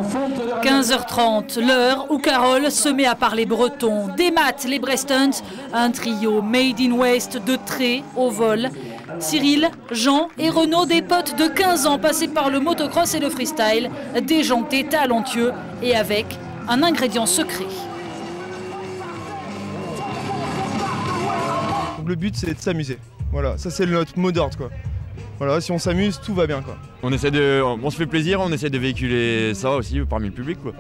15h30, l'heure où Carole se met à parler breton, démate les Brestones, un trio made in West de trait au vol. Cyril, Jean et Renaud, des potes de 15 ans passés par le motocross et le freestyle, déjantés, talentueux et avec un ingrédient secret. Le but c'est de s'amuser, voilà, ça c'est notre mot d'ordre quoi. Voilà, si on s'amuse, tout va bien quoi. On se fait plaisir, on essaie de véhiculer ça aussi parmi le public quoi.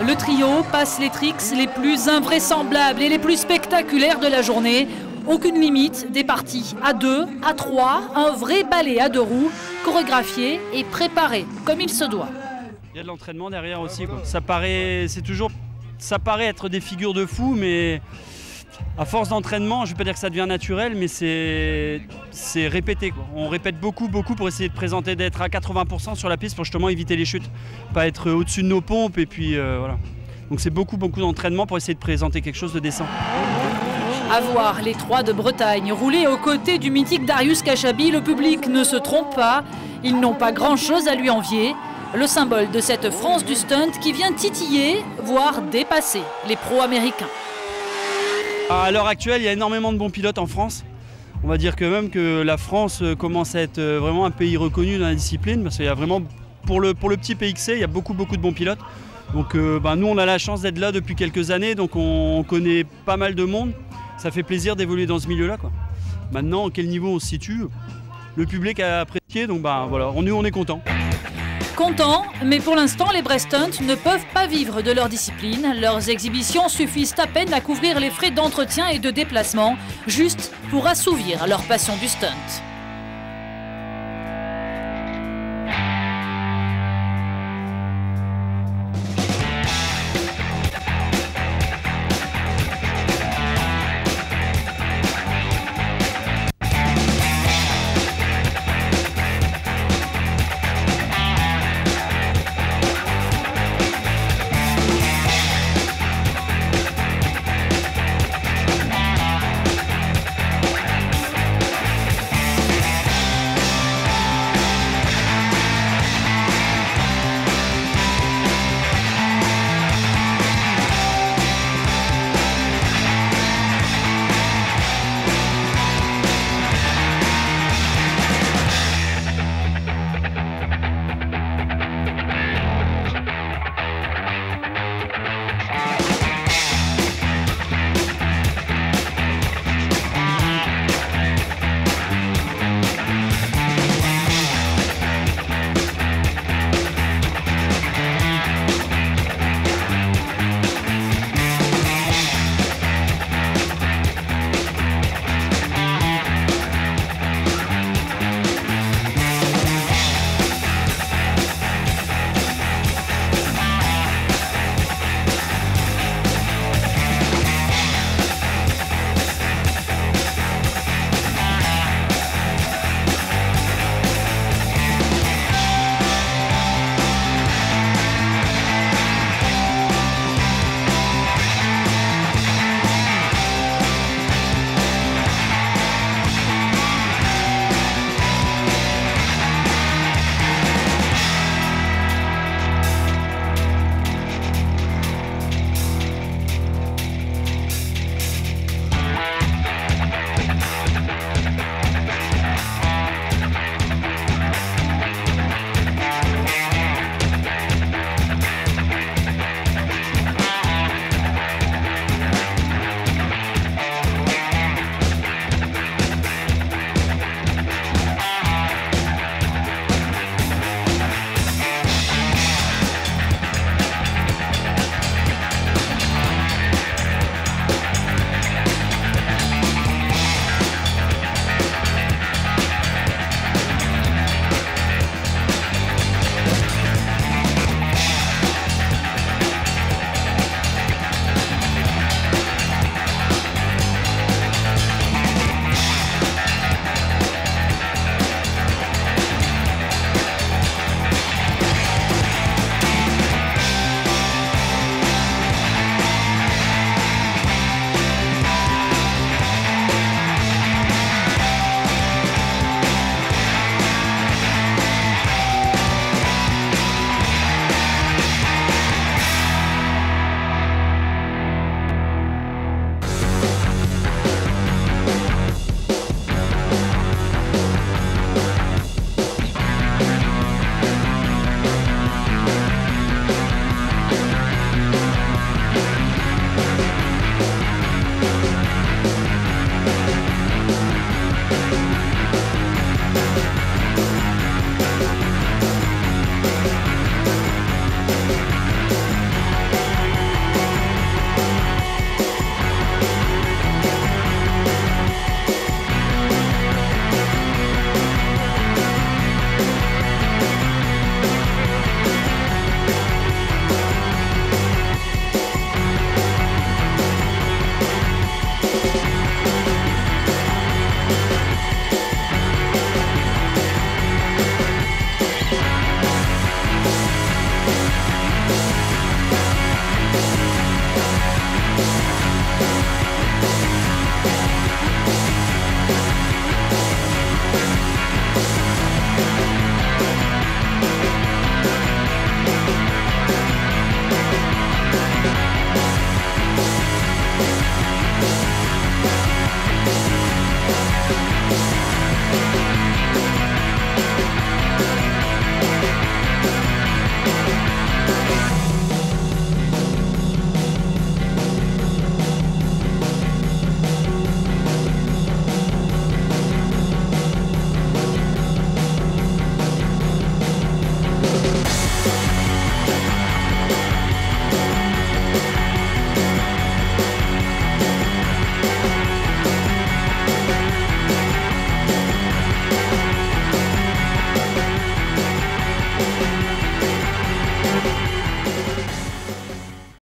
Le trio passe les tricks les plus invraisemblables et les plus spectaculaires de la journée. Aucune limite, des parties à 2, à 3, un vrai ballet à 2 roues, chorégraphié et préparé comme il se doit. Il y a de l'entraînement derrière aussi quoi. Ça paraît être des figures de fous, mais à force d'entraînement, je ne vais pas dire que ça devient naturel, mais c'est répété quoi. On répète beaucoup pour essayer de présenter, d'être à 80% sur la piste pour justement éviter les chutes, pas être au-dessus de nos pompes et puis voilà. Donc c'est beaucoup d'entraînement pour essayer de présenter quelque chose de décent. À voir les trois de Bretagne rouler aux côtés du mythique Darius Kachabi, le public ne se trompe pas, ils n'ont pas grand-chose à lui envier. Le symbole de cette France du stunt qui vient titiller, voire dépasser les pros américains. À l'heure actuelle, il y a énormément de bons pilotes en France. On va dire que même que la France commence à être vraiment un pays reconnu dans la discipline, parce qu'il y a vraiment, pour le petit PXC, il y a beaucoup de bons pilotes. Donc nous, on a la chance d'être là depuis quelques années, donc on connaît pas mal de monde. Ça fait plaisir d'évoluer dans ce milieu-là, quoi. Maintenant, à quel niveau on se situe, le public a apprécié, donc voilà, nous on est contents. Contents, mais pour l'instant, les Brestones ne peuvent pas vivre de leur discipline. Leurs exhibitions suffisent à peine à couvrir les frais d'entretien et de déplacement, juste pour assouvir leur passion du stunt.